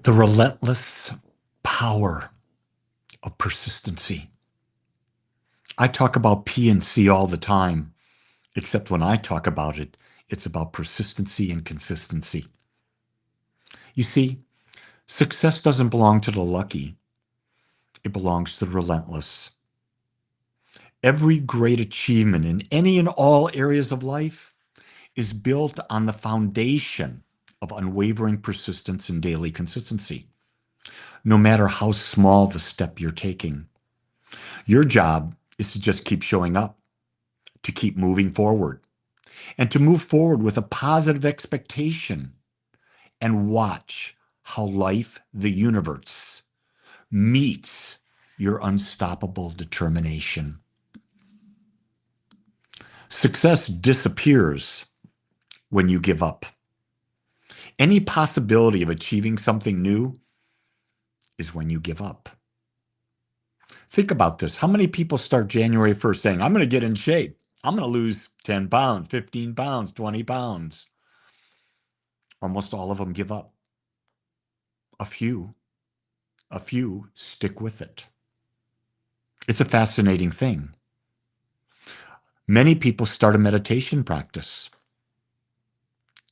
The relentless power of persistency. I talk about P and C all the time, except when I talk about it, it's about persistency and consistency. You see, success doesn't belong to the lucky, it belongs to the relentless. Every great achievement in any and all areas of life is built on the foundation of unwavering persistence and daily consistency, no matter how small the step you're taking. Your job is to just keep showing up, to keep moving forward, and to move forward with a positive expectation and watch how life, the universe, meets your unstoppable determination. Success disappears when you give up. Any possibility of achieving something new is when you give up. Think about this. How many people start January 1st saying, I'm going to get in shape. I'm going to lose 10 pounds, 15 pounds, 20 pounds. Almost all of them give up. A few stick with it. It's a fascinating thing. Many people start a meditation practice.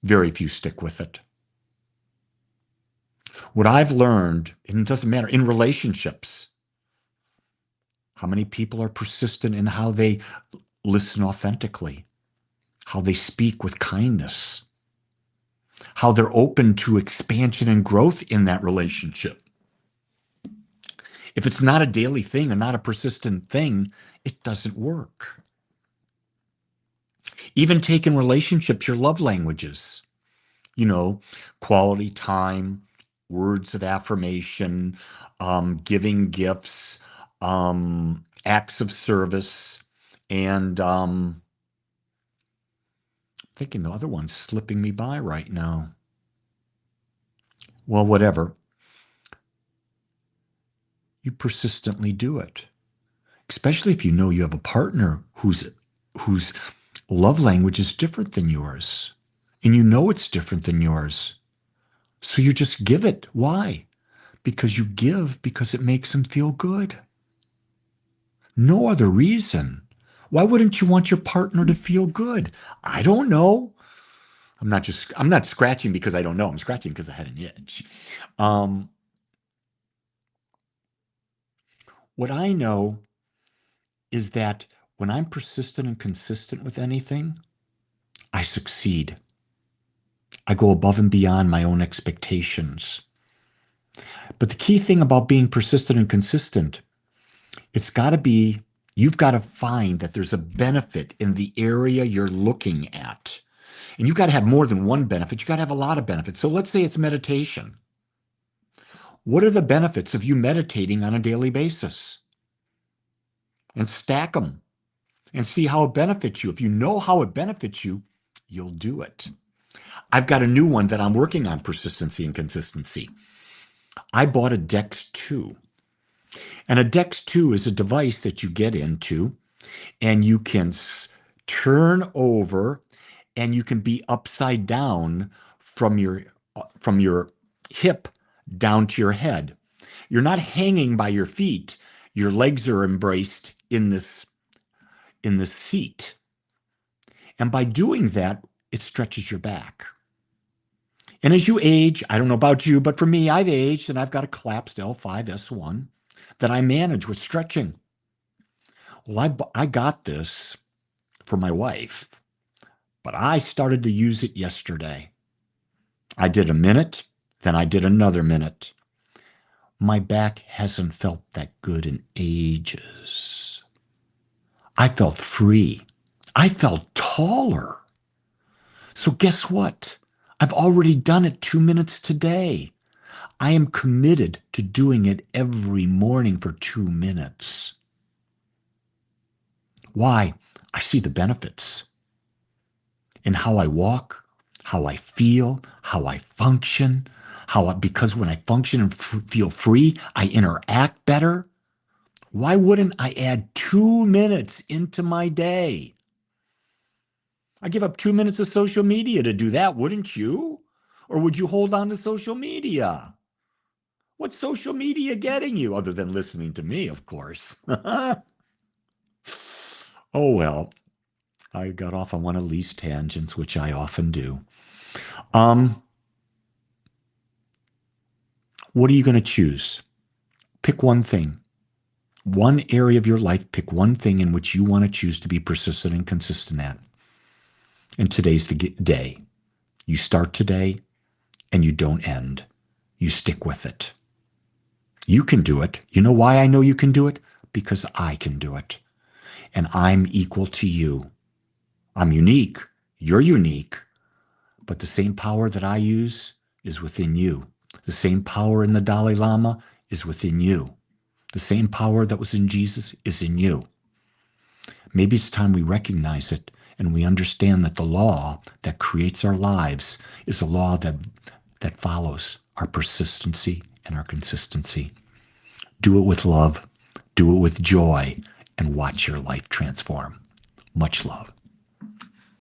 Very few stick with it. What I've learned, and it doesn't matter, in relationships, how many people are persistent in how they listen authentically, how they speak with kindness, how they're open to expansion and growth in that relationship. If it's not a daily thing and not a persistent thing, it doesn't work. Even take in relationships, your love languages, quality time, words of affirmation, giving gifts, acts of service, and thinking the other one's slipping me by right now. Well, whatever. You persistently do it, especially if you know you have a partner whose love language is different than yours, and you know it's different than yours. So you just give it. Why? Because you give because it makes them feel good. No other reason. Why wouldn't you want your partner to feel good? I don't know. I'm not scratching because I don't know. I'm scratching because I had an itch. What I know is that when I'm persistent and consistent with anything, I succeed. I go above and beyond my own expectations. But the key thing about being persistent and consistent, you've got to find that there's a benefit in the area you're looking at. And you've got to have more than one benefit. You've got to have a lot of benefits. So let's say it's meditation. What are the benefits of you meditating on a daily basis? And stack them and see how it benefits you. If you know how it benefits you, you'll do it. I've got a new one that I'm working on, persistency and consistency. I bought a Dex 2. And a Dex 2 is a device that you get into and you can turn over and you can be upside down from your hip down to your head. You're not hanging by your feet. Your legs are embraced in this seat. And by doing that, it stretches your back. And as you age, I don't know about you, but for me, I've aged and I've got a collapsed L5-S1 that I manage with stretching. Well, I got this for my wife, but I started to use it yesterday. I did a minute, then I did another minute. My back hasn't felt that good in ages. I felt free. I felt taller. So guess what? I've already done it 2 minutes today. I am committed to doing it every morning for 2 minutes. Why? I see the benefits in how I walk, how I feel, how I function, because when I function and feel free, I interact better. Why wouldn't I add 2 minutes into my day? I give up 2 minutes of social media to do that, wouldn't you? Or would you hold on to social media? What's social media getting you other than listening to me, of course? Oh, well, I got off on one of these tangents, which I often do. Um, what are you going to choose? Pick one thing, one area of your life. Pick one thing in which you want to choose to be persistent and consistent at. And today's the day. You start today and you don't end. You stick with it. You can do it. You know why I know you can do it? Because I can do it. And I'm equal to you. I'm unique. You're unique. But the same power that I use is within you. The same power in the Dalai Lama is within you. The same power that was in Jesus is in you. Maybe it's time we recognize it and we understand that the law that creates our lives is a law that follows our persistency and our consistency. Do it with love, do it with joy, and watch your life transform. Much love.